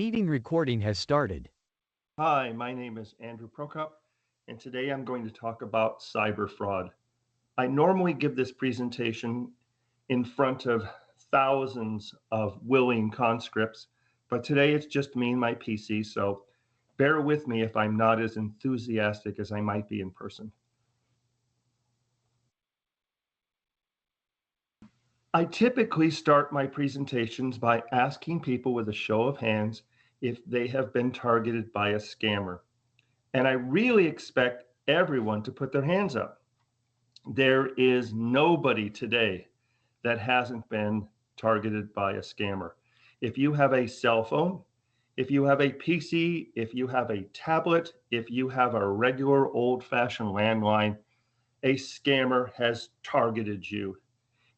Meeting recording has started. Hi, my name is Andrew Prokop, and today I'm going to talk about cyber fraud. I normally give this presentation in front of thousands of willing conscripts, but today it's just me and my PC, so bear with me if I'm not as enthusiastic as I might be in person. I typically start my presentations by asking people with a show of hands if they have been targeted by a scammer. And I really expect everyone to put their hands up. There is nobody today that hasn't been targeted by a scammer. If you have a cell phone, if you have a PC, if you have a tablet, if you have a regular old fashioned landline, a scammer has targeted you.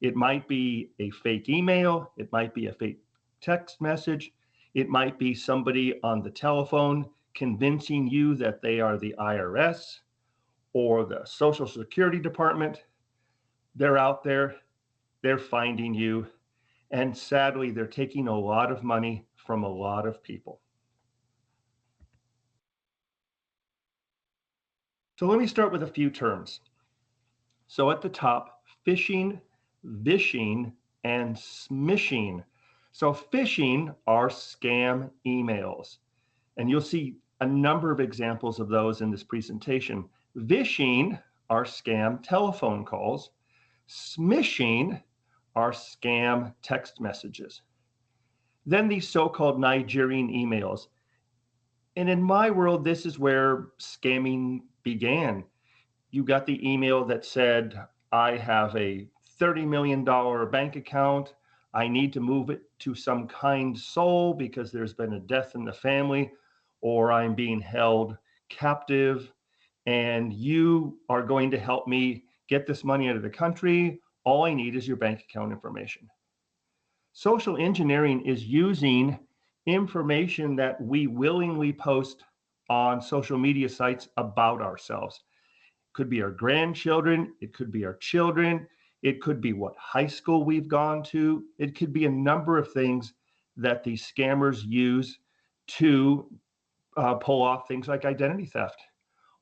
It might be a fake email, it might be a fake text message, it might be somebody on the telephone convincing you that they are the IRS or the Social Security Department. They're out there, they're finding you, and sadly, they're taking a lot of money from a lot of people. So let me start with a few terms. So at the top, phishing, vishing, and smishing. So phishing are scam emails, and you'll see a number of examples of those in this presentation. Vishing are scam telephone calls. Smishing are scam text messages. Then these so-called Nigerian emails. And in my world, this is where scamming began. You got the email that said, I have a $30 million bank account. I need to move it to some kind soul because there's been a death in the family, or I'm being held captive, and you are going to help me get this money out of the country. All I need is your bank account information. Social engineering is using information that we willingly post on social media sites about ourselves. Could be our grandchildren, it could be our children, it could be what high school we've gone to, it could be a number of things that these scammers use to pull off things like identity theft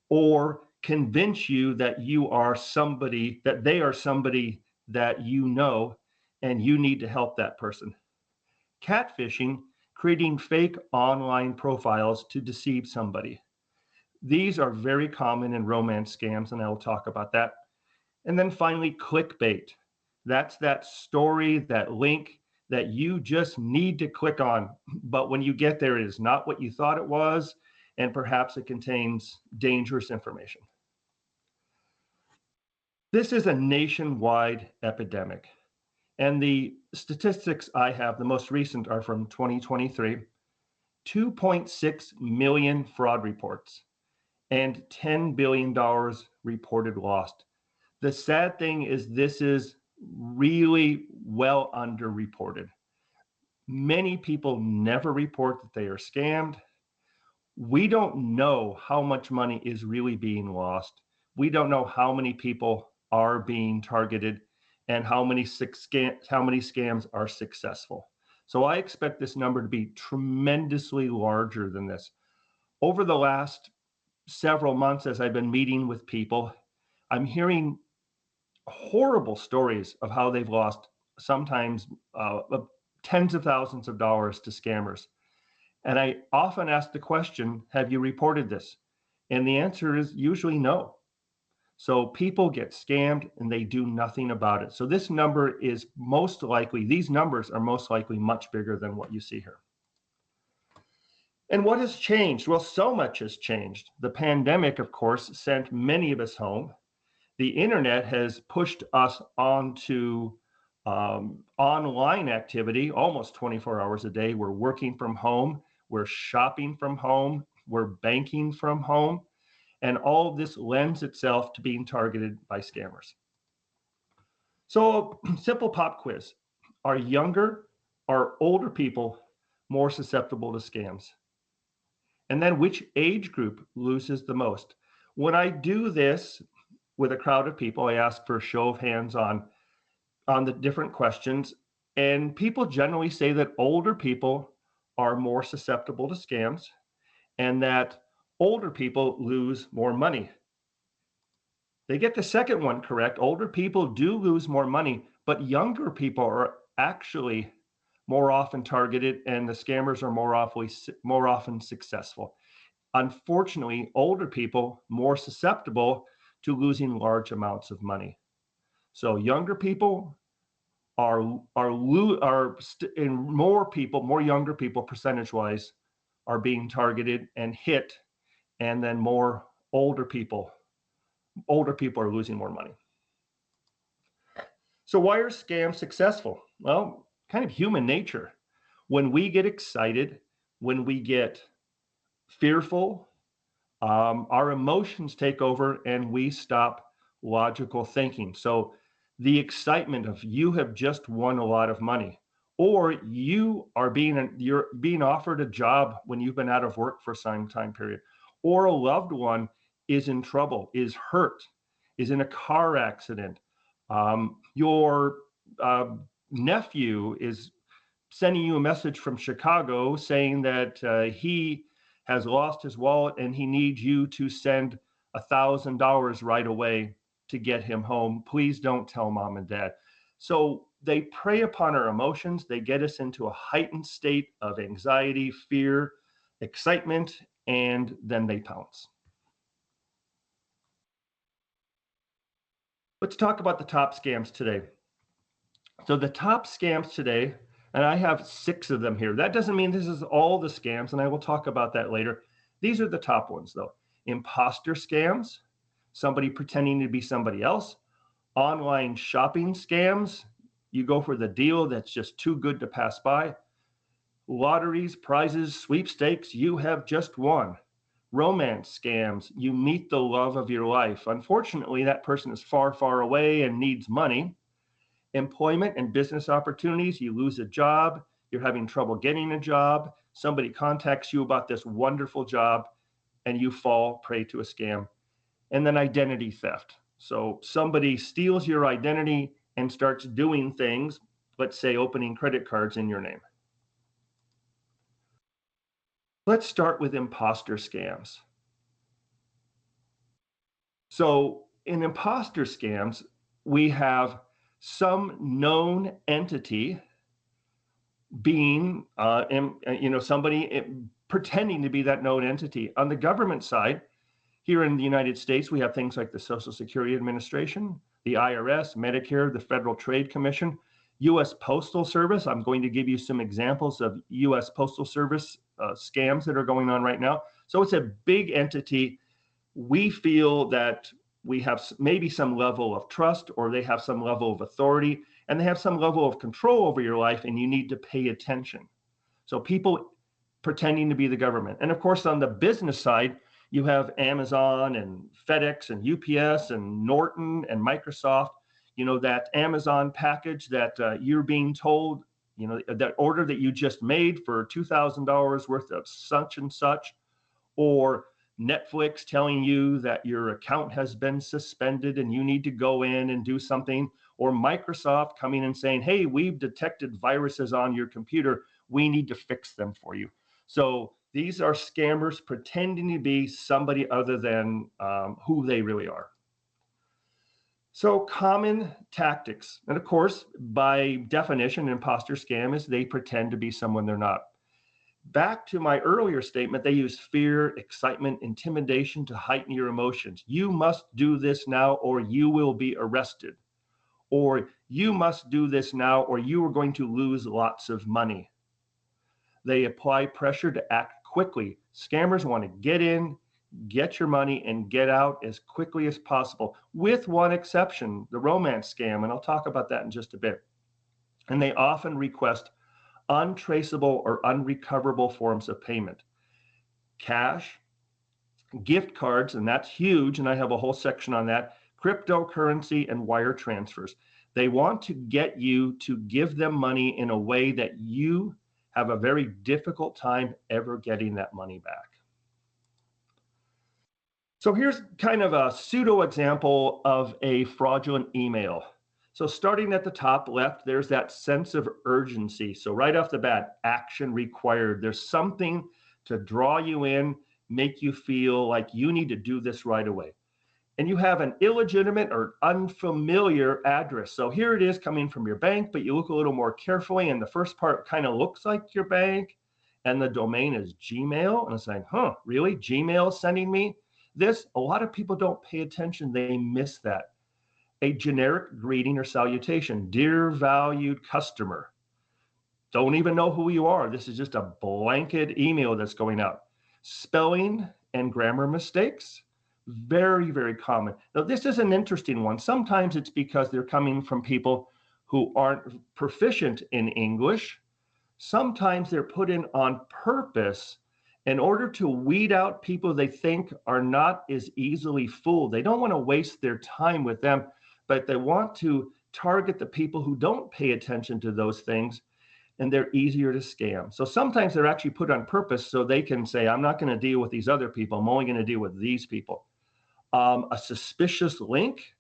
or convince you that you are somebody, that they are somebody that you know and you need to help that person. Catfishing, creating fake online profiles to deceive somebody. These are very common in romance scams, and I will talk about that. And then finally, clickbait. That's that story, that link that you just need to click on. But when you get there, it is not what you thought it was, and perhaps it contains dangerous information. This is a nationwide epidemic. And the statistics I have, the most recent, are from 2023, 2.6 million fraud reports and $10 billion reported lost. The sad thing is this is really well underreported. Many people never report that they are scammed. We don't know how much money is really being lost. We don't know how many people are being targeted and how many scams are successful. So I expect this number to be tremendously larger than this. Over the last several months, as I've been meeting with people, I'm hearing horrible stories of how they've lost sometimes tens of thousands of dollars to scammers. And I often ask the question, have you reported this? And the answer is usually no. So people get scammed and they do nothing about it. So this number is most likely, these numbers are most likely much bigger than what you see here. And what has changed? Well, so much has changed. The pandemic, of course, sent many of us home. The internet has pushed us onto online activity almost 24 hours a day. We're working from home, we're shopping from home, we're banking from home, and all of this lends itself to being targeted by scammers. So, simple pop quiz. Are younger or older people more susceptible to scams? And then which age group loses the most? When I do this with a crowd of people, I ask for a show of hands on the different questions. And people generally say that older people are more susceptible to scams and that older people lose more money. They get the second one correct. Older people do lose more money, but younger people are actually more often targeted and the scammers are more often successful. Unfortunately, older people more susceptible to losing large amounts of money. So younger people and more younger people percentage wise are being targeted and hit, and then more older people are losing more money. So why are scams successful? Well, kind of human nature. When we get excited, when we get fearful, our emotions take over and we stop logical thinking. So the excitement of you have just won a lot of money, or you're being offered a job when you've been out of work for some time period, or a loved one is in trouble, is hurt, is in a car accident. Your nephew is sending you a message from Chicago saying that he has lost his wallet and he needs you to send $1,000 right away to get him home. Please don't tell mom and dad. So they prey upon our emotions. They get us into a heightened state of anxiety, fear, excitement, and then they pounce. Let's talk about the top scams today. So the top scams today, and I have 6 of them here. That doesn't mean this is all the scams, and I will talk about that later. These are the top ones, though. Imposter scams, somebody pretending to be somebody else. Online shopping scams, you go for the deal that's just too good to pass by. Lotteries, prizes, sweepstakes, you have just won. Romance scams, you meet the love of your life. Unfortunately, that person is far, far away and needs money. Employment and business opportunities, you lose a job, you're having trouble getting a job, somebody contacts you about this wonderful job, and you fall prey to a scam. And then identity theft. So somebody steals your identity and starts doing things, let's say opening credit cards in your name. Let's start with imposter scams. So in imposter scams, we have some known entity being, somebody pretending to be that known entity. On the government side, here in the United States, we have things like the Social Security Administration, the IRS, Medicare, the Federal Trade Commission, U.S. Postal Service. I'm going to give you some examples of U.S. Postal Service scams that are going on right now. So it's a big entity. We feel that we have maybe some level of trust, or they have some level of authority, and they have some level of control over your life, and you need to pay attention. So people pretending to be the government. And of course, on the business side, you have Amazon and FedEx and UPS and Norton and Microsoft, that Amazon package that you're being told, that order that you just made for $2,000 worth of such and such, or Netflix telling you that your account has been suspended and you need to go in and do something, or Microsoft coming and saying, hey, we've detected viruses on your computer. We need to fix them for you. So these are scammers pretending to be somebody other than who they really are. So common tactics, and of course, by definition, an imposter scam is they pretend to be someone they're not. Back to my earlier statement, they use fear, excitement, intimidation to heighten your emotions. You must do this now or you will be arrested. Or you must do this now or you are going to lose lots of money. They apply pressure to act quickly. Scammers want to get in, get your money, and get out as quickly as possible, with one exception, the romance scam, and I'll talk about that in just a bit. And they often request untraceable or unrecoverable forms of payment. Cash, gift cards, and that's huge, and I have a whole section on that, cryptocurrency, and wire transfers. They want to get you to give them money in a way that you have a very difficult time ever getting that money back. So here's kind of a pseudo example of a fraudulent email. So starting at the top left, there's that sense of urgency. So right off the bat, action required. There's something to draw you in, make you feel like you need to do this right away. And you have an illegitimate or unfamiliar address. So here it is coming from your bank, but you look a little more carefully, and the first part kind of looks like your bank, and the domain is Gmail. And it's like, really? Gmail is sending me this? A lot of people don't pay attention. They miss that. A generic greeting or salutation. Dear valued customer. Don't even know who you are. This is just a blanket email that's going out. Spelling and grammar mistakes. Very, very common. Now, this is an interesting one. Sometimes it's because they're coming from people who aren't proficient in English. Sometimes they're put in on purpose in order to weed out people they think are not as easily fooled. They don't want to waste their time with them, but they want to target the people who don't pay attention to those things, and they're easier to scam. So sometimes they're actually put on purpose so they can say, I'm not going to deal with these other people. I'm only going to deal with these people. A suspicious link.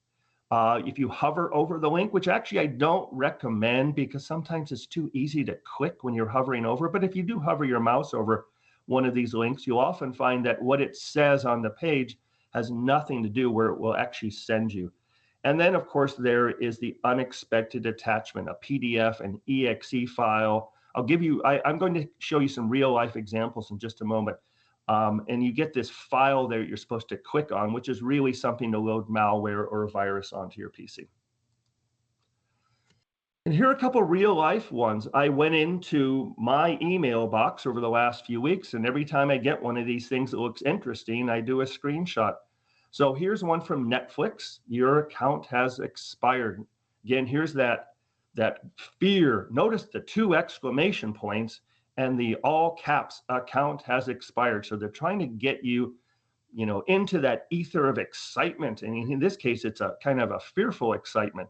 If you hover over the link, which actually I don't recommend because sometimes it's too easy to click when you're hovering over. But if you do hover your mouse over one of these links, you'll often find that what it says on the page has nothing to do where it will actually send you. And then, of course, there is the unexpected attachment, a PDF, an EXE file. I'm going to show you some real life examples in just a moment. And you get this file there you're supposed to click on, which is really something to load malware or a virus onto your PC. And here are a couple real life ones. I went into my email box over the last few weeks, and every time I get one of these things that looks interesting, I do a screenshot. So here's one from Netflix. Your account has expired. Again, here's that fear. Notice the 2 exclamation points and the all caps, account has expired. So they're trying to get you, into that ether of excitement. And in this case, it's a kind of a fearful excitement.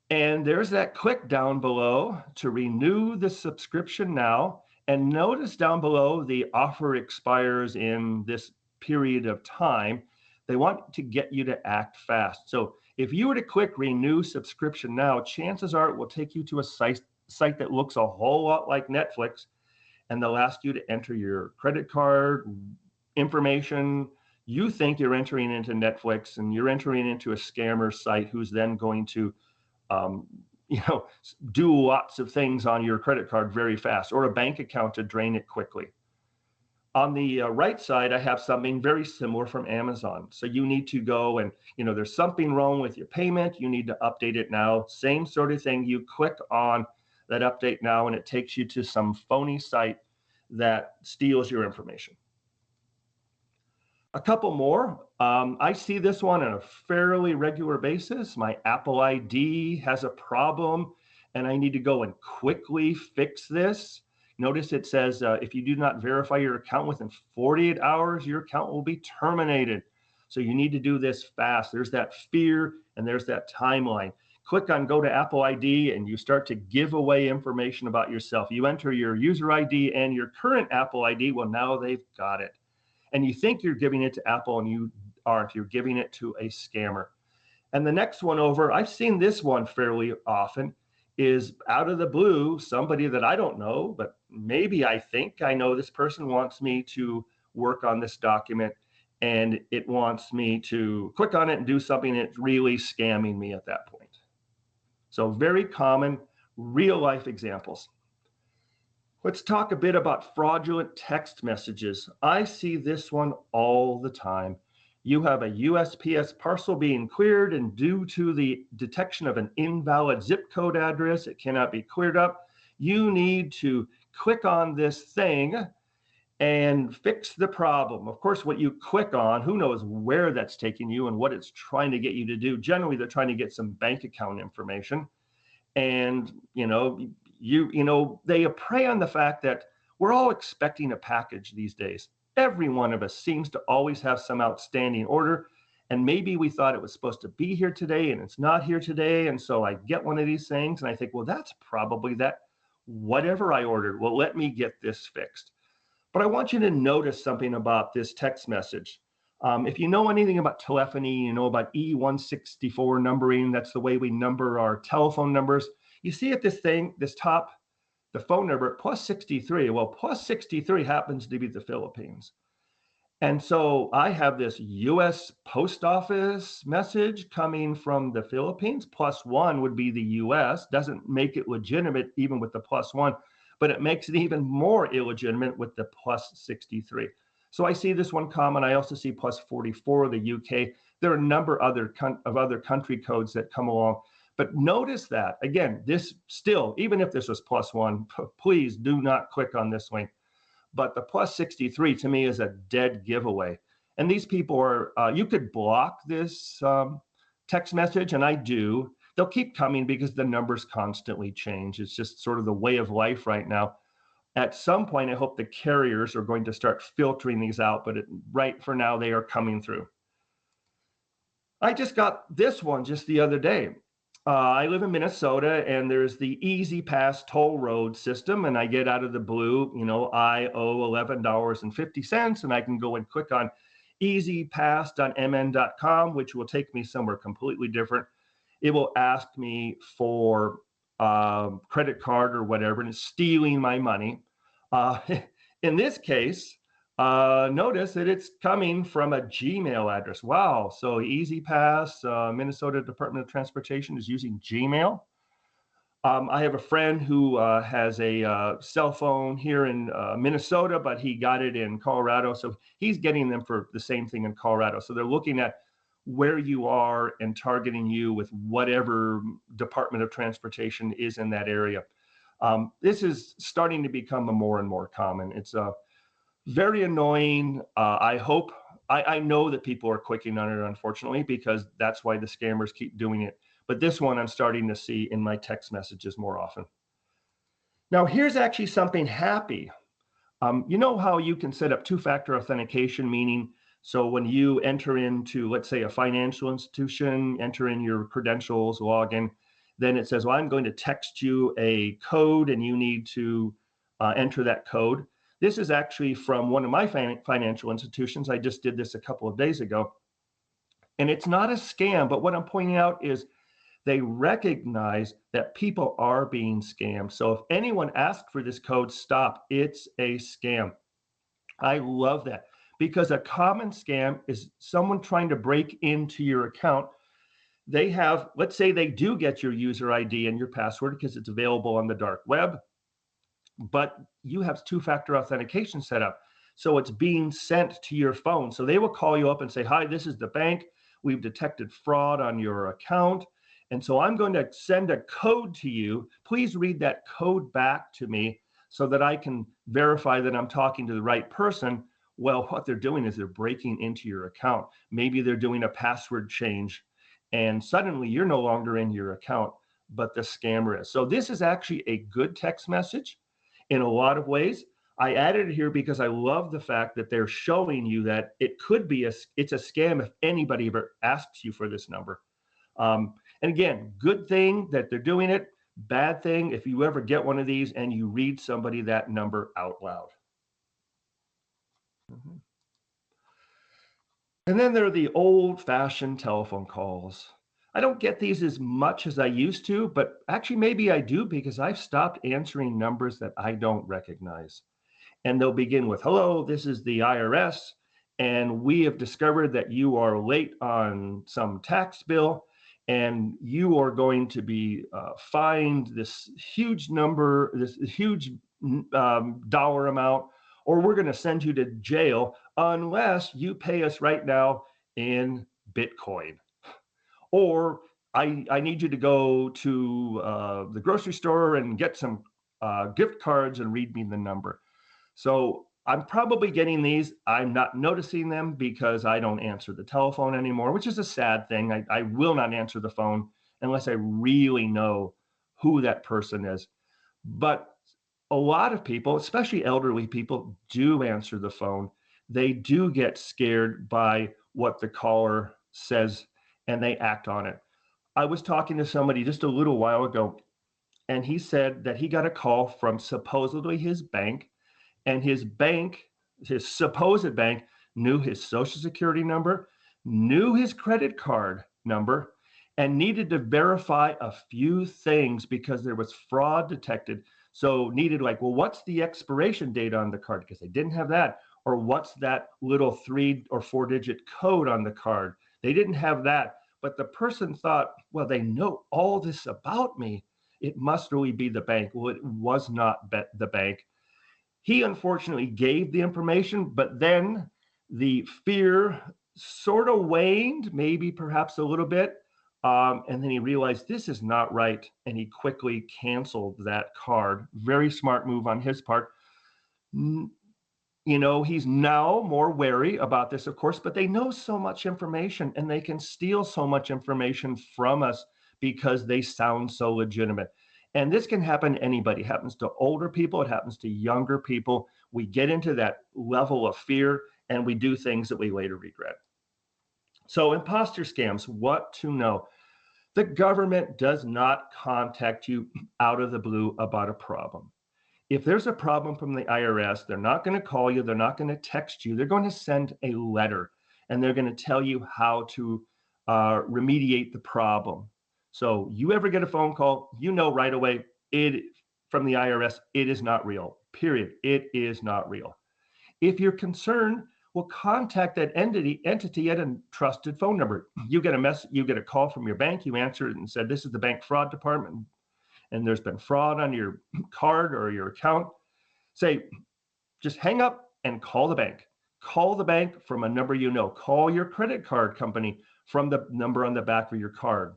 And there's that click down below to renew the subscription now. And notice down below, the offer expires in this period of time. They want to get you to act fast. So if you were to click renew subscription now, chances are it will take you to a site that looks a whole lot like Netflix, and they'll ask you to enter your credit card information. You think you're entering into Netflix, and you're entering into a scammer site who's then going to do lots of things on your credit card very fast, or a bank account to drain it quickly. On the right side, I have something very similar from Amazon. So you need to go and, there's something wrong with your payment. You need to update it now. Same sort of thing. You click on that update now, and it takes you to some phony site that steals your information. A couple more. I see this one on a fairly regular basis. My Apple ID has a problem, and I need to go and quickly fix this. Notice it says, if you do not verify your account within 48 hours, your account will be terminated. So you need to do this fast. There's that fear, and there's that timeline. Click on Go to Apple ID, and you start to give away information about yourself. You enter your user ID and your current Apple ID. Well, now they've got it. And you think you're giving it to Apple, and you aren't. You're giving it to a scammer. And the next one over, I've seen this one fairly often, is out of the blue, somebody that I don't know, but maybe I think I know this person wants me to work on this document, and it wants me to click on it and do something that's really scamming me at that point. So very common real life examples. Let's talk a bit about fraudulent text messages. I see this one all the time. You have a USPS parcel being cleared, and due to the detection of an invalid zip code address, it cannot be cleared up. You need to click on this thing and fix the problem. Of course, what you click on, who knows where that's taking you and what it's trying to get you to do. Generally, they're trying to get some bank account information. And, they prey on the fact that we're all expecting a package these days. Every one of us seems to always have some outstanding order, and maybe we thought it was supposed to be here today and it's not here today. And so I get one of these things and I think, well, that's probably that whatever I ordered. Well, let me get this fixed. But I want you to notice something about this text message. If you know anything about telephony, you know about E164 numbering, that's the way we number our telephone numbers. You see at this top, the phone number, plus 63. Well, plus 63 happens to be the Philippines. And so I have this US Post Office message coming from the Philippines. Plus one would be the US. Doesn't make it legitimate even with the plus one, but it makes it even more illegitimate with the plus 63. So I see this one common. I also see plus 44, the UK. There are a number of other country codes that come along. But notice that, again, this still, even if this was plus one, please do not click on this link. But the plus 63 to me is a dead giveaway. And these people are, you could block this text message, and I do. They'll keep coming because the numbers constantly change. It's just sort of the way of life right now. At some point, I hope the carriers are going to start filtering these out, but right for now, they are coming through. I just got this one just the other day. I live in Minnesota, and there's the Easy Pass toll road system, and I get out of the blue, I owe $11.50, and I can go and click on easypass.mn.com, which will take me somewhere completely different. It will ask me for credit card or whatever, and it's stealing my money. In this case, notice that it's coming from a Gmail address. Wow. So EasyPass, Minnesota Department of Transportation is using Gmail. I have a friend who has a cell phone here in Minnesota, but he got it in Colorado. So he's getting them for the same thing in Colorado. So they're looking at where you are and targeting you with whatever Department of Transportation is in that area. This is starting to become more and more common. It's very annoying. I know that people are clicking on it, unfortunately, because that's why the scammers keep doing it. But this one I'm starting to see in my text messages more often. Now, here's actually something happy. You know how you can set up two-factor authentication, meaning so when you enter into, let's say, a financial institution, enter in your credentials, log in, then it says, well, I'm going to text you a code and you need to enter that code. This is actually from one of my financial institutions. I just did this a couple of days ago. And it's not a scam, but what I'm pointing out is they recognize that people are being scammed. So if anyone asks for this code, stop. It's a scam. I love that because a common scam is someone trying to break into your account. They have, let's say they do get your user ID and your password because it's available on the dark web, but you have two-factor authentication set up. So it's being sent to your phone. So they will call you up and say, hi, this is the bank. We've detected fraud on your account. And so I'm going to send a code to you. Please read that code back to me so that I can verify that I'm talking to the right person. Well, what they're doing is they're breaking into your account. Maybe they're doing a password change and suddenly you're no longer in your account, but the scammer is. So this is actually a good text message. In a lot of ways, I added it here because I love the fact that they're showing you that it could be it's a scam if anybody ever asks you for this number. And again, good thing that they're doing it. Bad thing if you ever get one of these and you read somebody that number out loud. And then there are the old-fashioned telephone calls. I don't get these as much as I used to, but actually maybe I do because I've stopped answering numbers that I don't recognize. And they'll begin with, hello, this is the IRS, and we have discovered that you are late on some tax bill, and you are going to be fined this huge number, this huge dollar amount, or we're going to send you to jail unless you pay us right now in Bitcoin. Or I need you to go to the grocery store and get some gift cards and read me the number. So I'm probably getting these. I'm not noticing them because I don't answer the telephone anymore, which is a sad thing. I will not answer the phone unless I really know who that person is. But a lot of people, especially elderly people, do answer the phone. They do get scared by what the caller says and they act on it. I was talking to somebody just a little while ago, and he said that he got a call from supposedly his bank, and his supposed bank, knew his social security number, knew his credit card number, and needed to verify a few things because there was fraud detected. So needed like, well, what's the expiration date on the card? Because they didn't have that. Or what's that little 3 or 4 digit code on the card? They didn't have that. But the person thought, well, they know all this about me. It must really be the bank. Well, it was not the bank. He unfortunately gave the information, but then the fear sort of waned, maybe perhaps a little bit. And then he realized this is not right. And he quickly canceled that card. Very smart move on his part. He's now more wary about this, of course, but they know so much information and they can steal so much information from us because they sound so legitimate. And this can happen to anybody. It happens to older people. It happens to younger people. We get into that level of fear and we do things that we later regret. So imposter scams, what to know? The government does not contact you out of the blue about a problem. If there's a problem from the IRS, they're not going to call you. They're not going to text you. They're going to send a letter and they're going to tell you how to remediate the problem. So you ever get a phone call, right away from the IRS, it is not real, period. It is not real. If you're concerned, well, contact that entity at a trusted phone number. You get a call from your bank, you answer it and said, this is the bank fraud department and there's been fraud on your card or your account. Say, just hang up and call the bank. Call the bank from a number you know. Call your credit card company from the number on the back of your card.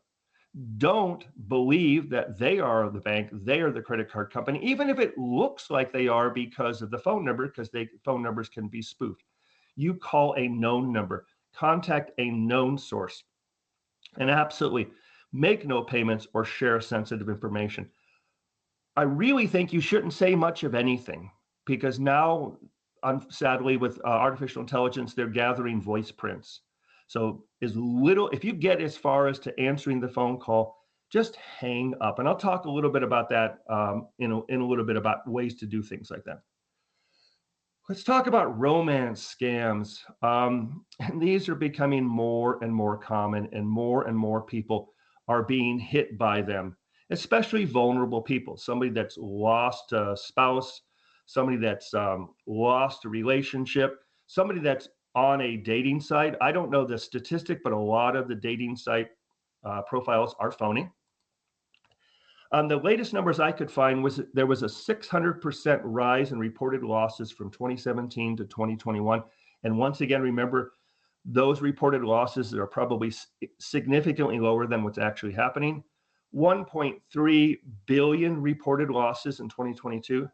Don't believe that they are the bank, they are the credit card company, even if it looks like they are because of the phone number, because phone numbers can be spoofed. You call a known number, contact a known source, and absolutely make no payments or share sensitive information. I really think you shouldn't say much of anything because now, sadly, with artificial intelligence, they're gathering voice prints. So if you get as far as to answering the phone call, just hang up. And I'll talk a little bit about that in a little bit about ways to do things like that. Let's talk about romance scams. And these are becoming more and more common, and more people are being hit by them, especially vulnerable people, somebody that's lost a spouse, somebody that's lost a relationship, somebody that's on a dating site. I don't know the statistic, but a lot of the dating site profiles are phony. The latest numbers I could find was there was a 600% rise in reported losses from 2017 to 2021. And once again, remember, those reported losses are probably significantly lower than what's actually happening. 1.3 billion reported losses in 2022.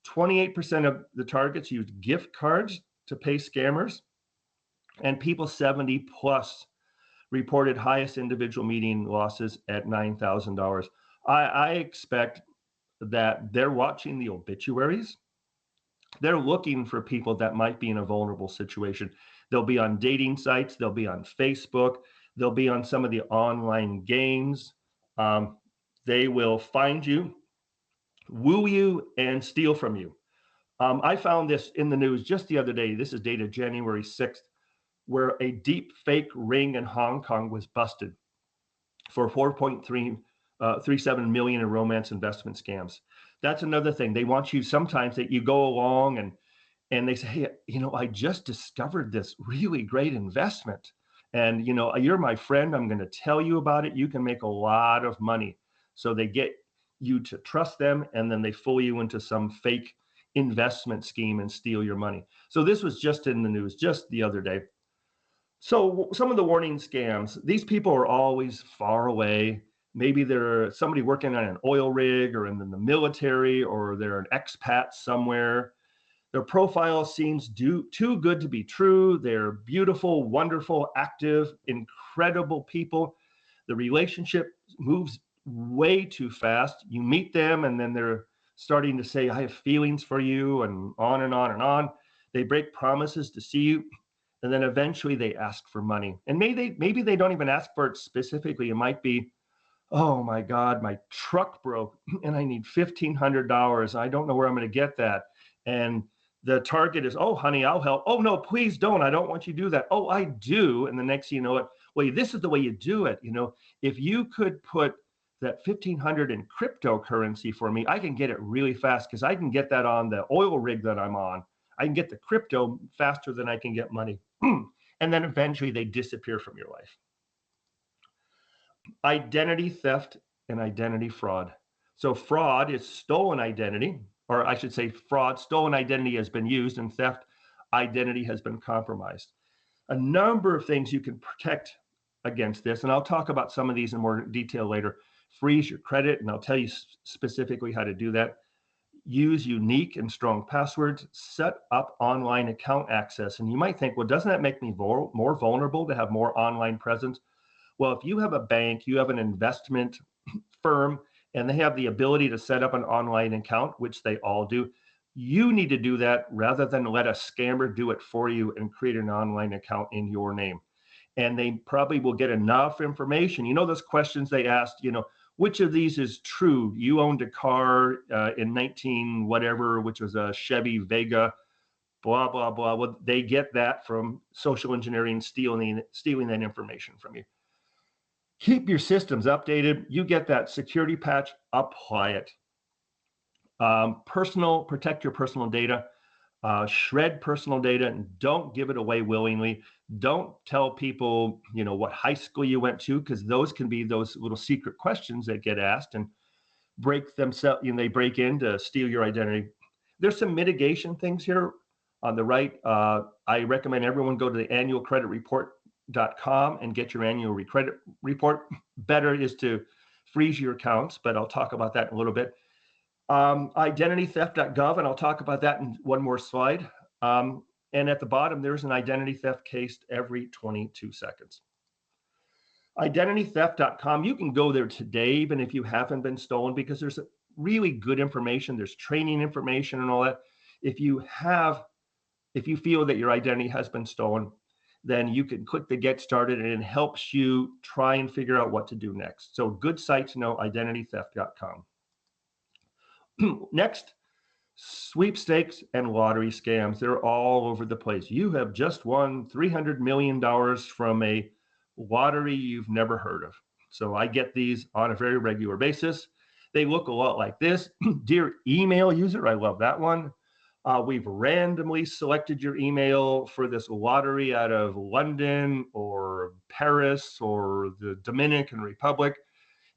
28% of the targets used gift cards to pay scammers, and people 70 plus reported highest individual meeting losses at $9,000. I expect that they're watching the obituaries. They're looking for people that might be in a vulnerable situation. They'll be on dating sites. They'll be on Facebook. They'll be on some of the online games. They will find you, woo you, and steal from you. I found this in the news just the other day. This is dated January 6th, where a deep fake ring in Hong Kong was busted for 4.37 million in romance investment scams. That's another thing. They want you sometimes that you go along and they say, hey, I just discovered this really great investment. And, you're my friend. I'm going to tell you about it. You can make a lot of money. So they get you to trust them, and then they fool you into some fake investment scheme and steal your money. So this was just in the news just the other day. So some of the warning scams, these people are always far away. Maybe they're somebody working on an oil rig or in the military, or they're an expat somewhere. Their profile seems too good to be true. They're beautiful, wonderful, active, incredible people. The relationship moves way too fast. You meet them and then they're starting to say, I have feelings for you, and on and on and on. They break promises to see you. And then eventually they ask for money. And maybe they don't even ask for it specifically. It might be, oh my God, my truck broke and I need $1,500. I don't know where I'm going to get that. And The target is, oh, honey, I'll help. Oh, no, please don't. I don't want you to do that. Oh, I do. And the next thing you know it, well, this is the way you do it. If you could put that 1500 in cryptocurrency for me, I can get it really fast because I can get that on the oil rig that I'm on. I can get the crypto faster than I can get money. And then eventually they disappear from your life. Identity theft and identity fraud. So fraud is stolen identity, or I should say fraud, stolen identity has been used, and theft identity has been compromised. A number of things you can protect against this, and I'll talk about some of these in more detail later. Freeze your credit, and I'll tell you specifically how to do that. Use unique and strong passwords. Set up online account access. And you might think, well, doesn't that make me more vulnerable to have more online presence? Well, if you have a bank, you have an investment firm, and they have the ability to set up an online account, which they all do, you need to do that rather than let a scammer do it for you and create an online account in your name. And they probably will get enough information. Those questions they asked, which of these is true? You owned a car in 19 whatever, which was a Chevy Vega, blah, blah, blah. Well, they get that from social engineering, stealing that information from you. Keep your systems updated. You get that security patch, apply it. Protect your personal data. Shred personal data and don't give it away willingly. Don't tell people, what high school you went to, because those can be those little secret questions that get asked and break themselves, they break in to steal your identity. There's some mitigation things here on the right. I recommend everyone go to the annualcreditreport.com and get your annual credit report. Better is to freeze your accounts, but I'll talk about that in a little bit. Identitytheft.gov, and I'll talk about that in one more slide. And at the bottom, there's an identity theft case every 22 seconds. Identitytheft.com, you can go there today, even if you haven't been stolen, because there's really good information. There's training information and all that. If you feel that your identity has been stolen, then you can click the Get Started, and it helps you try and figure out what to do next. So good site to know, identitytheft.com. Next, sweepstakes and lottery scams. They're all over the place. You have just won $300 million from a lottery you've never heard of. So I get these on a very regular basis. They look a lot like this. Dear email user, I love that one. We've randomly selected your email for this lottery out of London or Paris or the Dominican Republic,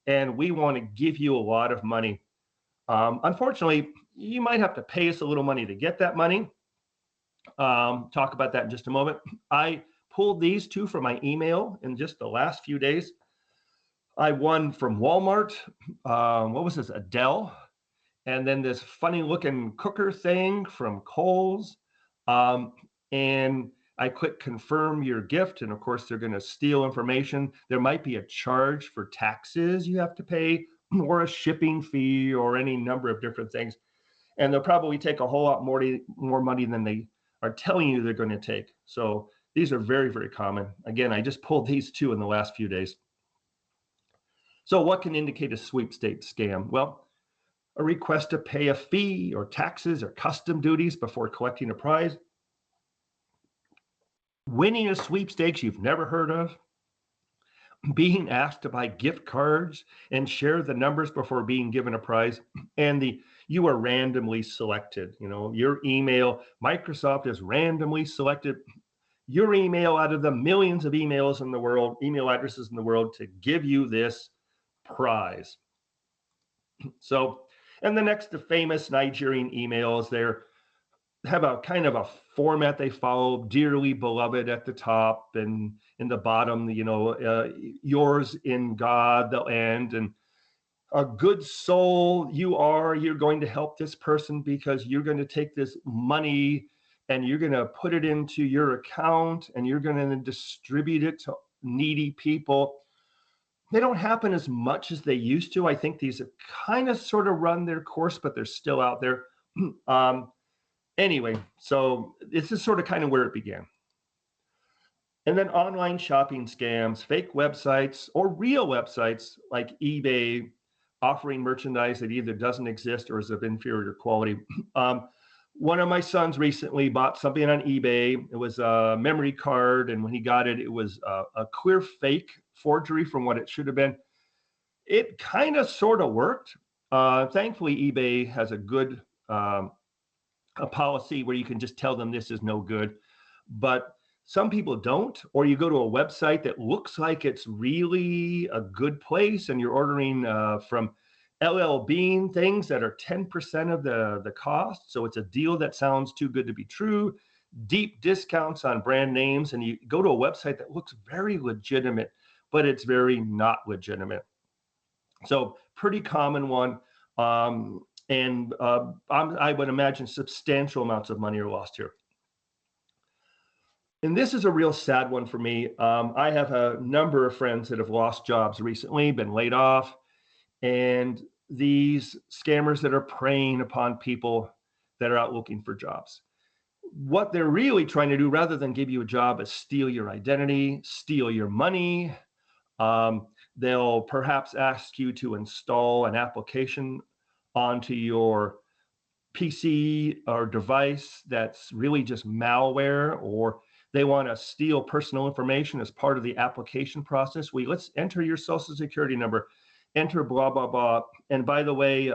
and we want to give you a lot of money. Unfortunately, you might have to pay us a little money to get that money. Talk about that in just a moment. I pulled these two from my email in just the last few days. I won from Walmart. What was this? Adele. And then this funny looking cooker thing from Kohl's. And I click confirm your gift. And of course, they're going to steal information. There might be a charge for taxes you have to pay, or a shipping fee, or any number of different things. And they'll probably take a whole lot more money than they are telling you they're going to take. So these are very, very common. Again, I just pulled these two in the last few days. So what can indicate a sweepstakes scam? Well, a request to pay a fee or taxes or custom duties before collecting a prize. Winning a sweepstakes you've never heard of. Being asked to buy gift cards and share the numbers before being given a prize, and you are randomly selected. Your email, Microsoft has randomly selected your email out of the millions of emails in the world, email addresses in the world, to give you this prize. So, and the next, the famous Nigerian emails, they have a kind of a format they follow: dearly beloved at the top, and in the bottom, yours in God, they'll end. And a good soul you're going to help this person because you're going to take this money and you're going to put it into your account and you're going to distribute it to needy people. They don't happen as much as they used to. I think these have kind of sort of run their course, but they're still out there. Anyway, so this is sort of kind of where it began. And then online shopping scams, fake websites, or real websites like eBay offering merchandise that either doesn't exist or is of inferior quality. One of my sons recently bought something on eBay. It was a memory card, and when he got it, it was a clear fake forgery from what it should have been. It kind of sort of worked. Thankfully, eBay has a good a policy where you can just tell them this is no good. But some people don't, or you go to a website that looks like it's really a good place and you're ordering from LL Bean things that are 10% of the cost. So it's a deal that sounds too good to be true, deep discounts on brand names. And you go to a website that looks very legitimate, but it's very not legitimate. So pretty common one. And I would imagine substantial amounts of money are lost here. And this is a real sad one for me. I have a number of friends that have lost jobs recently, been laid off, and these scammers that are preying upon people that are out looking for jobs. What they're really trying to do, rather than give you a job, is steal your identity, steal your money. They'll perhaps ask you to install an application onto your PC or device that's really just malware, or they want to steal personal information as part of the application process. Let's enter your social security number, enter blah, blah, blah. And by the way,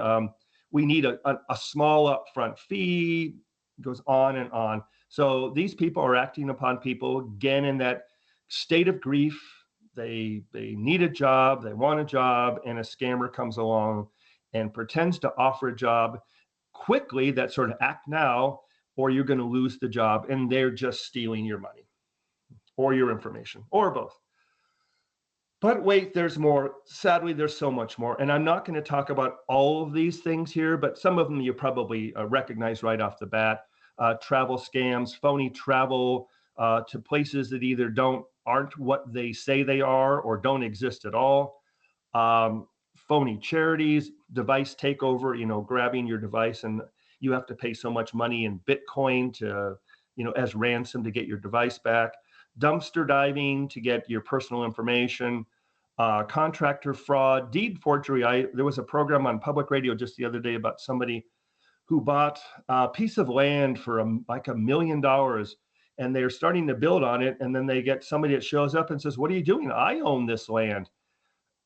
we need a small upfront fee, goes on and on. So these people are acting upon people, again, in that state of grief. They need a job, they want a job, and a scammer comes along and pretends to offer a job quickly, that sort of act now, or you're going to lose the job, and they're just stealing your money or your information or both. But wait, there's more. Sadly, there's so much more. And I'm not going to talk about all of these things here, but some of them you probably recognize right off the bat. Travel scams, phony travel to places that either aren't what they say they are or don't exist at all. Phony charities, device takeover, grabbing your device, and you have to pay so much money in Bitcoin to, as ransom to get your device back. Dumpster diving to get your personal information, contractor fraud, deed forgery. There was a program on public radio just the other day about somebody who bought a piece of land for like $1 million, and they're starting to build on it. And then they get somebody that shows up and says, "What are you doing? I own this land."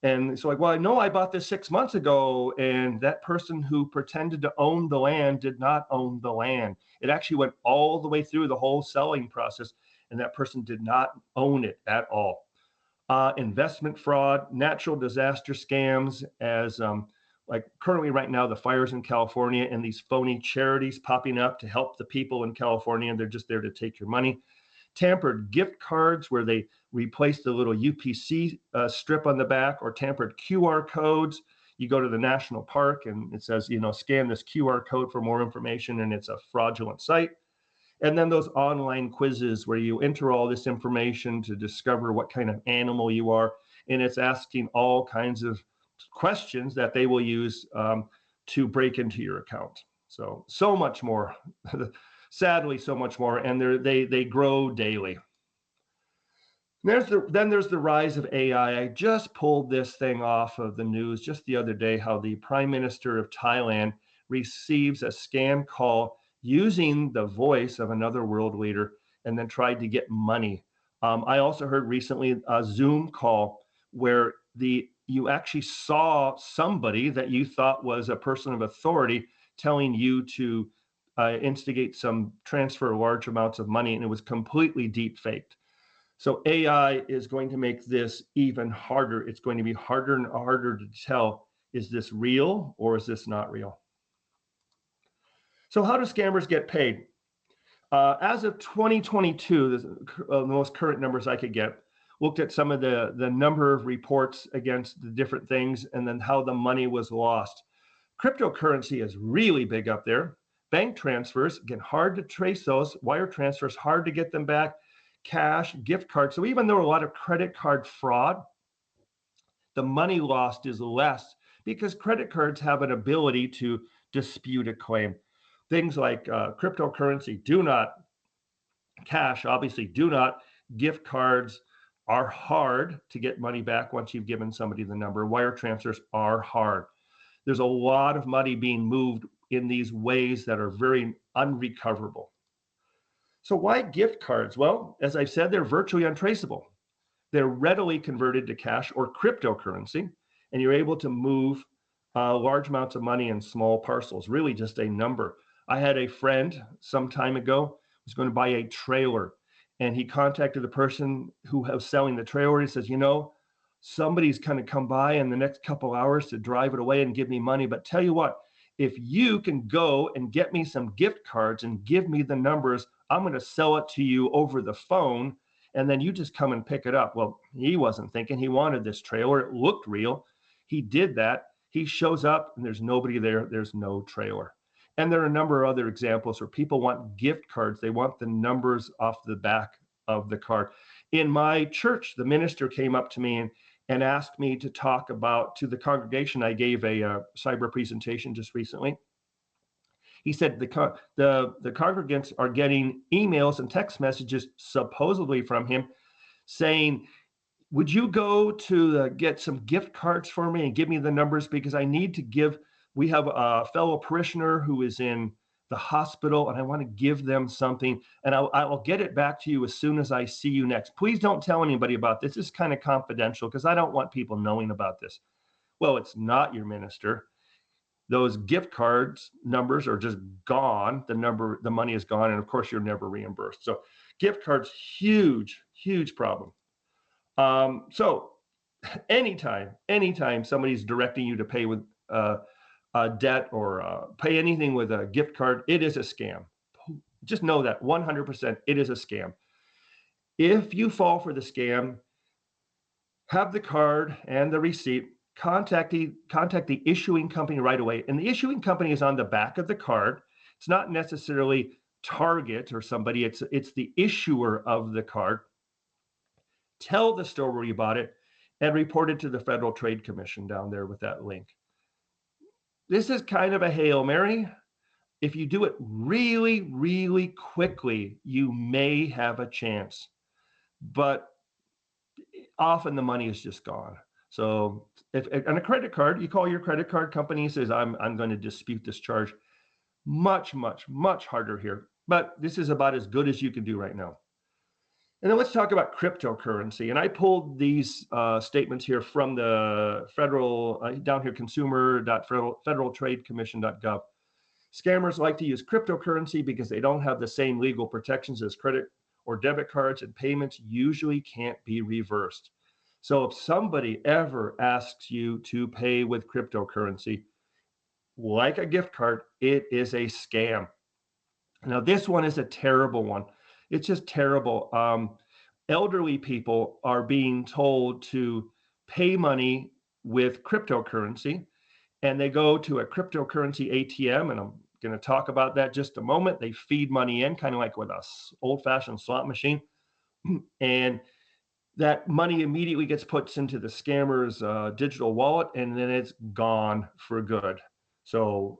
And it's like, "Well, I know I bought this 6 months ago." And that person who pretended to own the land did not own the land. It actually went all the way through the whole selling process, and that person did not own it at all. Investment fraud, natural disaster scams, as like currently right now, the fires in California and these phony charities popping up to help the people in California, and they're just there to take your money. Tampered gift cards where they replace the little UPC strip on the back, or tampered QR codes. You go to the national park and it says, scan this QR code for more information, and it's a fraudulent site. And then those online quizzes where you enter all this information to discover what kind of animal you are, and it's asking all kinds of questions that they will use to break into your account. So much more. Sadly, so much more, and they grow daily. Then there's the rise of AI. I just pulled this thing off of the news just the other day, how the Prime Minister of Thailand receives a scam call using the voice of another world leader and then tried to get money. I also heard recently a Zoom call where you actually saw somebody that you thought was a person of authority telling you to instigate some transfer large amounts of money, and it was completely deep faked. So AI is going to make this even harder. It's going to be harder and harder to tell, is this real or is this not real? So how do scammers get paid? As of 2022, the most current numbers I could get, looked at some of the number of reports against the different things and then how the money was lost. Cryptocurrency is really big up there. Bank transfers, again, hard to trace those. Wire transfers, hard to get them back. Cash, gift cards. So even though a lot of credit card fraud, the money lost is less because credit cards have an ability to dispute a claim. Things like cryptocurrency do not, cash obviously do not, gift cards are hard to get money back once you've given somebody the number. Wire transfers are hard. There's a lot of money being moved in these ways that are very unrecoverable. So why gift cards? Well, as I've said, they're virtually untraceable. They're readily converted to cash or cryptocurrency, and you're able to move large amounts of money in small parcels, really just a number. I had a friend some time ago was going to buy a trailer, and he contacted the person who was selling the trailer. He says, somebody's going to come by in the next couple hours to drive it away and give me money. But tell you what, if you can go and get me some gift cards and give me the numbers, I'm going to sell it to you over the phone, and then you just come and pick it up. Well, he wasn't thinking. He wanted this trailer. It looked real. He did that. He shows up and there's nobody there. There's no trailer. And there are a number of other examples where people want gift cards. They want the numbers off the back of the card. In my church, the minister came up to me and asked me to talk to the congregation. I gave a cyber presentation just recently. He said the congregants are getting emails and text messages supposedly from him saying, would you go to get some gift cards for me and give me the numbers, because I need to give, we have a fellow parishioner who is in the hospital and I want to give them something, and I'll get it back to you as soon as I see you next. Please don't tell anybody about this. It's kind of confidential because I don't want people knowing about this. Well, it's not your minister. Those gift cards numbers are just gone. The money is gone. And of course you're never reimbursed. So gift cards, huge, huge problem. So anytime somebody's directing you to pay with a debt or pay anything with a gift card, it is a scam. Just know that 100% it is a scam. If you fall for the scam, have the card and the receipt, contact the issuing company right away. And the issuing company is on the back of the card. It's not necessarily Target or somebody, it's the issuer of the card. Tell the store where you bought it and report it to the Federal Trade Commission down there with that link. This is kind of a Hail Mary. If you do it really, really quickly, you may have a chance, but often the money is just gone. So if on a credit card, you call your credit card company and says, I'm going to dispute this charge. Much, much, much harder here, but this is about as good as you can do right now. And then let's talk about cryptocurrency. And I pulled these statements here from the federal, down here, consumer.federaltradecommission.gov. Scammers like to use cryptocurrency because they don't have the same legal protections as credit or debit cards, and payments usually can't be reversed. So if somebody ever asks you to pay with cryptocurrency, like a gift card, it is a scam. Now, this one is a terrible one. It's just terrible. Elderly people are being told to pay money with cryptocurrency, and they go to a cryptocurrency ATM, and I'm going to talk about that just a moment. They feed money in, kind of like with a old-fashioned slot machine, and that money immediately gets put into the scammer's digital wallet, and then it's gone for good. So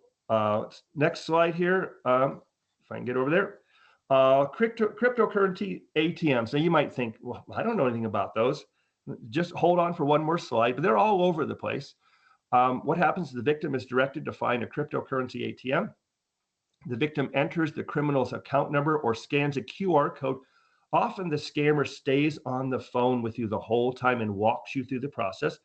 next slide here, if I can get over there. Cryptocurrency ATMs. Now you might think, well, I don't know anything about those. Just hold on for one more slide, but they're all over the place. What happens is the victim is directed to find a cryptocurrency ATM. The victim enters the criminal's account number or scans a QR code. Often the scammer stays on the phone with you the whole time and walks you through the process.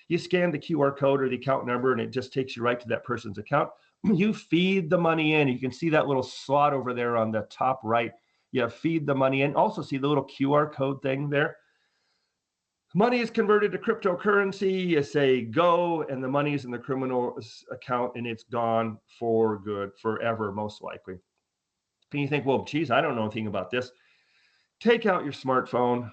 You scan the QR code or the account number, and it just takes you right to that person's account. You feed the money in. You can see that little slot over there on the top right. You feed the money in. Also see the little QR code thing there. Money is converted to cryptocurrency. You say go, and the money is in the criminal's account, and it's gone for good, forever, most likely. And you think, well, geez, I don't know anything about this. Take out your smartphone,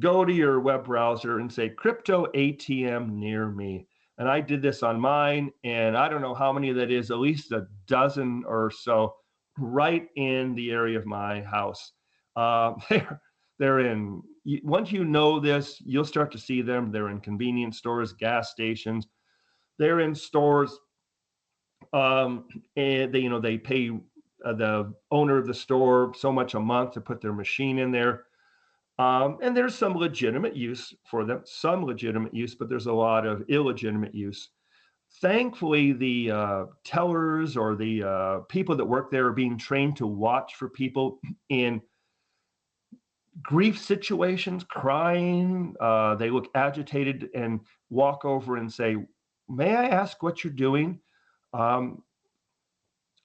go to your web browser and say crypto ATM near me. And I did this on mine, and I don't know how many that is, at least a dozen or so, right in the area of my house. They're in, once you know this, you'll start to see them. They're in convenience stores, gas stations. They're in stores, and they pay the owner of the store so much a month to put their machine in there. And there's some legitimate use for them, but there's a lot of illegitimate use. Thankfully, the tellers or the people that work there are being trained to watch for people in grief situations, crying. They look agitated and walk over and say, "May I ask what you're doing?" Um,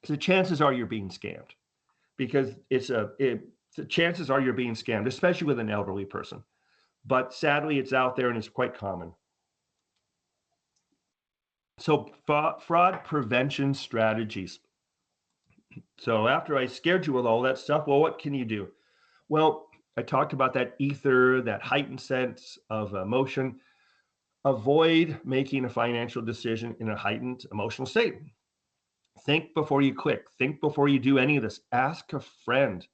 so chances are you're being scammed because the chances are you're being scammed, especially with an elderly person. But sadly, it's out there and it's quite common. So fraud prevention strategies. So after I scared you with all that stuff, well, what can you do? Well, I talked about that ether, that heightened sense of emotion. Avoid making a financial decision in a heightened emotional state. Think before you click. Think before you do any of this. Ask a friend.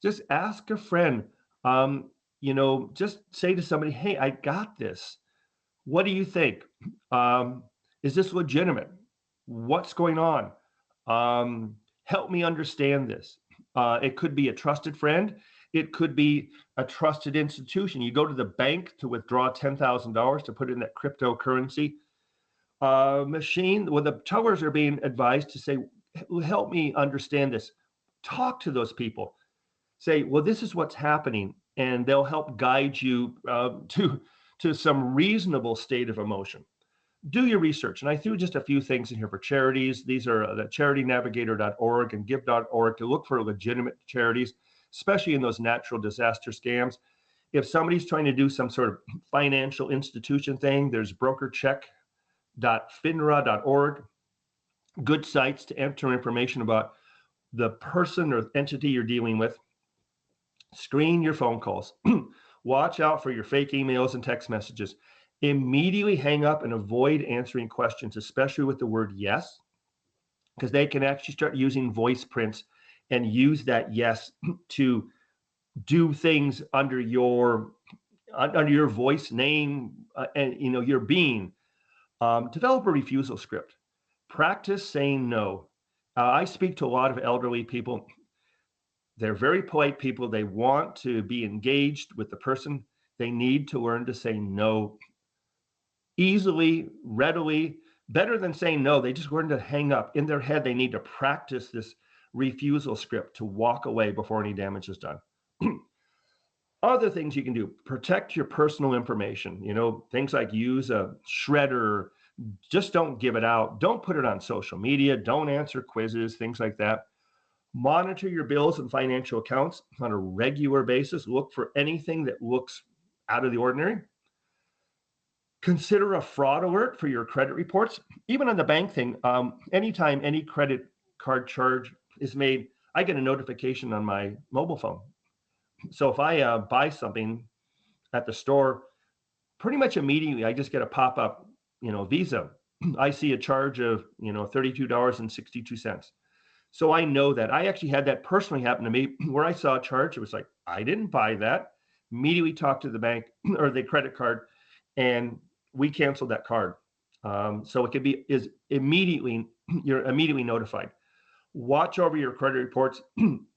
Just ask a friend. Just say to somebody, "Hey, I got this. What do you think? Um, is this legitimate? What's going on? Help me understand this." It could be a trusted friend. It could be a trusted institution. You go to the bank to withdraw $10,000 to put in that cryptocurrency machine. Well, the tellers are being advised to say, "Help me understand this." Talk to those people. Say, "Well, this is what's happening," and they'll help guide you to some reasonable state of emotion. Do your research. And I threw just a few things in here for charities. These are the charitynavigator.org and give.org to look for legitimate charities, especially in those natural disaster scams. If somebody's trying to do some sort of financial institution thing, there's brokercheck.finra.org, good sites to enter information about the person or entity you're dealing with. Screen your phone calls. Watch out for your fake emails and text messages. Immediately hang up and avoid answering questions, especially with the word yes, because they can actually start using voice prints and use that yes to do things under your voice name and your being. Develop a refusal script. Practice saying no. I speak to a lot of elderly people. They're very polite people. They want to be engaged with the person. They need to learn to say no easily, readily, better than saying no. They just learn to hang up. In their head, they need to practice this refusal script to walk away before any damage is done. Other things you can do: protect your personal information. Things like use a shredder. Just don't give it out. Don't put it on social media. Don't answer quizzes, things like that. Monitor your bills and financial accounts on a regular basis. Look for anything that looks out of the ordinary. Consider a fraud alert for your credit reports. Even on the bank thing, anytime any credit card charge is made, I get a notification on my mobile phone. So if I buy something at the store, pretty much immediately I just get a pop-up, Visa. I see a charge of, $32.62. So I know that. I actually had that personally happen to me where I saw a charge. It was like, I didn't buy that. Immediately talked to the bank or the credit card, and we canceled that card. So it could you're immediately notified. Watch over your credit reports.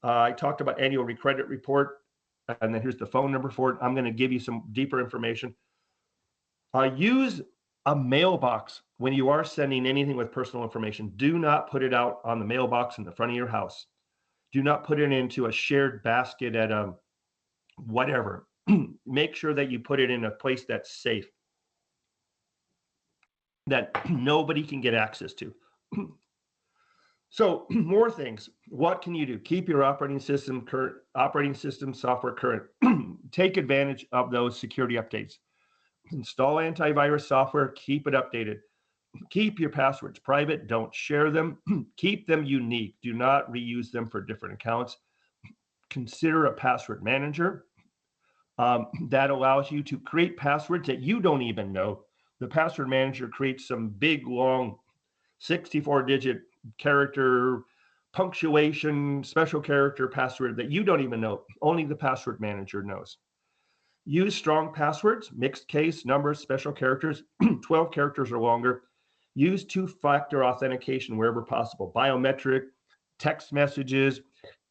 I talked about annual credit report, and then here's the phone number for it. I'm going to give you some deeper information. Use a mailbox when you are sending anything with personal information. Do not put it out on the mailbox in the front of your house. Do not put it into a shared basket at whatever. Make sure that you put it in a place that's safe, that nobody can get access to. So more things. What can you do? Keep your operating system software current. Take advantage of those security updates. Install antivirus software. Keep it updated. Keep your passwords private. Don't share them. Keep them unique. Do not reuse them for different accounts. Consider a password manager. That allows you to create passwords that you don't even know. The password manager creates some big, long 64-digit character, punctuation, special character password that you don't even know. Only the password manager knows. Use strong passwords, mixed case, numbers, special characters, 12 characters or longer. Use two-factor authentication wherever possible. Biometric, text messages.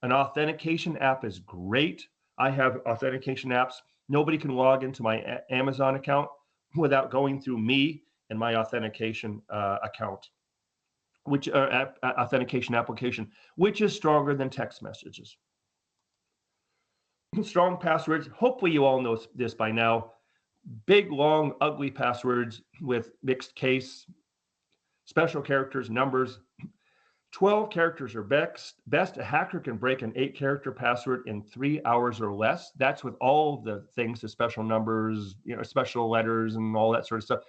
An authentication app is great. I have authentication apps. Nobody can log into my Amazon account without going through me in my authentication account, which authentication application, which is stronger than text messages. Strong passwords. Hopefully you all know this by now. Big, long, ugly passwords with mixed case, special characters, numbers. 12 characters are best. A hacker can break an 8-character password in 3 hours or less. That's with all the things, the special numbers, special letters and all that sort of stuff.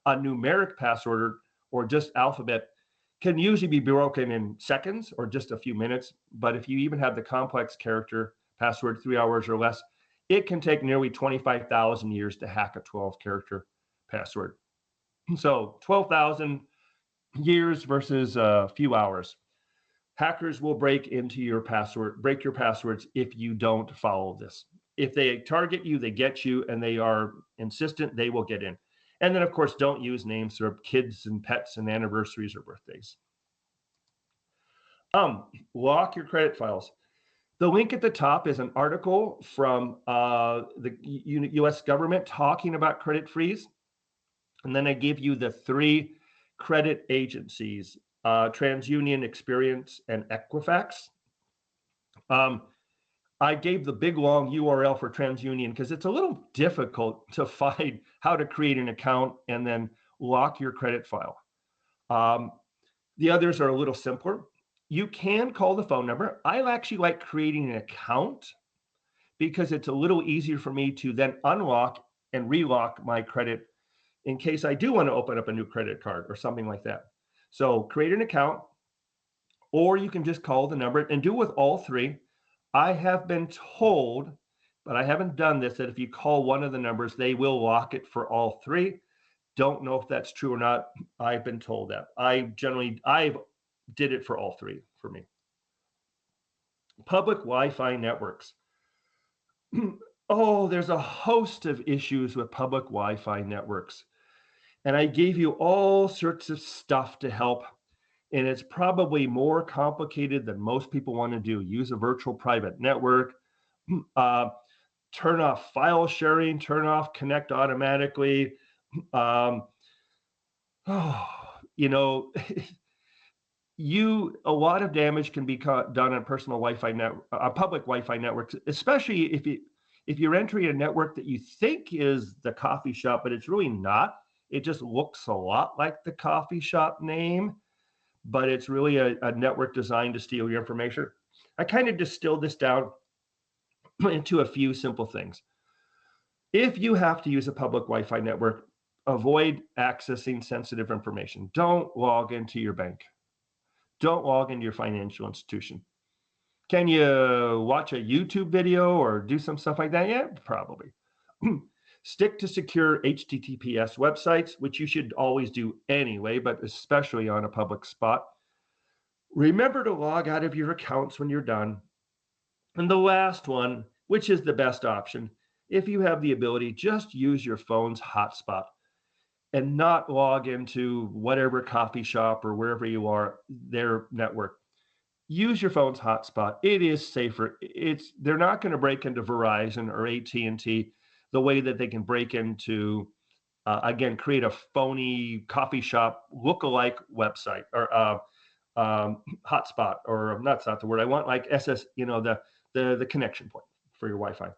A numeric password or just alphabet can usually be broken in seconds or just a few minutes. But if you even have the complex character password, 3 hours or less, it can take nearly 25,000 years to hack a 12-character password. So 12,000 years versus a few hours. Hackers will break your passwords if you don't follow this. If they target you, they get you, and they are insistent, they will get in. And then, of course, don't use names for kids and pets and anniversaries or birthdays. Lock your credit files. The link at the top is an article from the U.S. government talking about credit freeze. And then I give you the 3 credit agencies, TransUnion, Experian, and Equifax. I gave the big long URL for TransUnion because it's a little difficult to find how to create an account and then lock your credit file. The others are a little simpler. You can call the phone number. I actually like creating an account because it's a little easier for me to then unlock and relock my credit in case I do want to open up a new credit card or something like that. So create an account, or you can just call the number and do with all 3. I have been told, but I haven't done this, that if you call one of the numbers, they will lock it for all 3. Don't know if that's true or not. I've been told that. I did it for all 3 for me. Public Wi-Fi networks. Oh, there's a host of issues with public Wi-Fi networks. And I gave you all sorts of stuff to help. And it's probably more complicated than most people want to do. Use a virtual private network, turn off file sharing, turn off connect automatically. A lot of damage can be done on personal Wi-Fi public Wi-Fi networks, especially if you're entering a network that you think is the coffee shop, but it's really not. It just looks a lot like the coffee shop name, but it's really a network designed to steal your information. I kind of distilled this down into a few simple things. If you have to use a public Wi-Fi network, avoid accessing sensitive information. Don't log into your bank. Don't log into your financial institution. Can you watch a YouTube video or do some stuff like that? Yeah, probably. Stick to secure HTTPS websites, which you should always do anyway, but especially on a public spot. Remember to log out of your accounts when you're done. And the last one, which is the best option, if you have the ability, just use your phone's hotspot and not log into whatever coffee shop or wherever you are, their network. Use your phone's hotspot. It is safer. They're not going to break into Verizon or AT&T the way that they can break into, create a phony coffee shop lookalike website or hotspot, or that's not the word I want, like SS, the connection point for your Wi-Fi.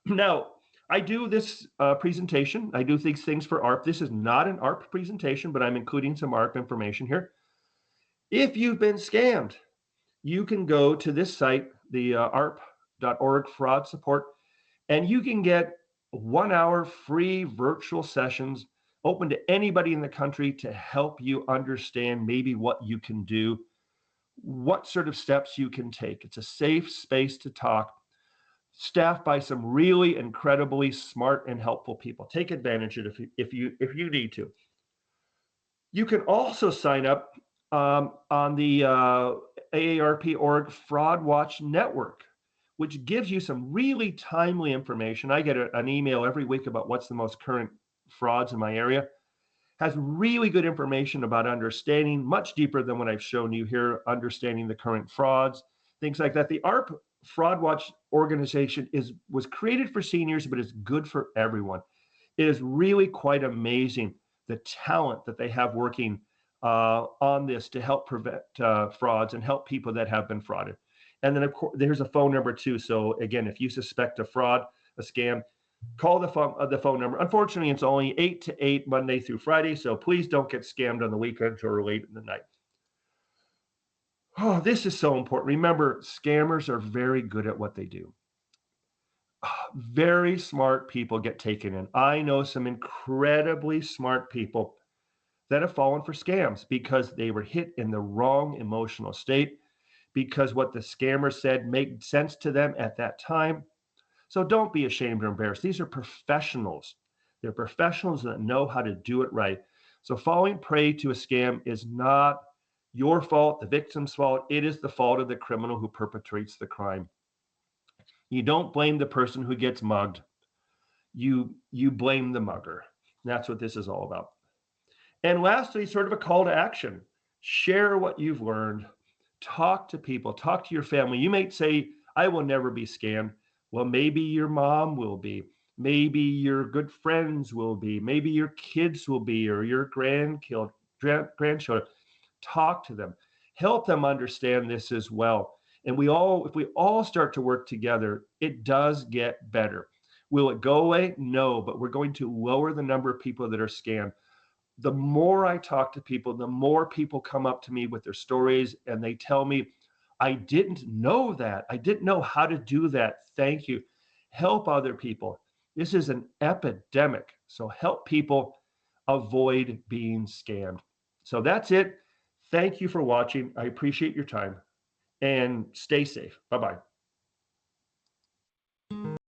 Now, I do this presentation. I do these things for ARP. This is not an ARP presentation, but I'm including some ARP information here. If you've been scammed, you can go to this site, the ARP.org fraud support, and you can get 1 hour free virtual sessions open to anybody in the country to help you understand maybe what you can do, what sort of steps you can take. It's a safe space to talk, staffed by some really incredibly smart and helpful people. Take advantage of it if you need to. You can also sign up on the AARP.org Fraud Watch Network, which gives you some really timely information. I get an email every week about what's the most current frauds in my area. Has really good information about understanding, much deeper than what I've shown you here, understanding the current frauds, things like that. The ARP Fraud Watch organization was created for seniors, but it's good for everyone. It is really quite amazing the talent that they have working on this to help prevent frauds and help people that have been frauded. And then, of course, there's a phone number too. So again, if you suspect a fraud, a scam, call the phone number. Unfortunately, it's only 8 to 8 Monday through Friday. So please don't get scammed on the weekends or late in the night. Oh, this is so important. Remember, scammers are very good at what they do. Very smart people get taken in. I know some incredibly smart people that have fallen for scams because they were hit in the wrong emotional state, because what the scammer said made sense to them at that time. So don't be ashamed or embarrassed. These are professionals. They're professionals that know how to do it right. So falling prey to a scam is not your fault, the victim's fault. It is the fault of the criminal who perpetrates the crime. You don't blame the person who gets mugged. You blame the mugger. That's what this is all about. And lastly, sort of a call to action. Share what you've learned. Talk to people, talk to your family. You may say, I will never be scammed. Well, maybe your mom will be. Maybe your good friends will be. Maybe your kids will be, or your grandchildren. Talk to them. Help them understand this as well. And if we all start to work together, it does get better. Will it go away? No, but we're going to lower the number of people that are scammed. The more I talk to people, the more people come up to me with their stories and they tell me, I didn't know that. I didn't know how to do that. Thank you. Help other people. This is an epidemic. So help people avoid being scammed. So that's it. Thank you for watching. I appreciate your time and stay safe. Bye bye.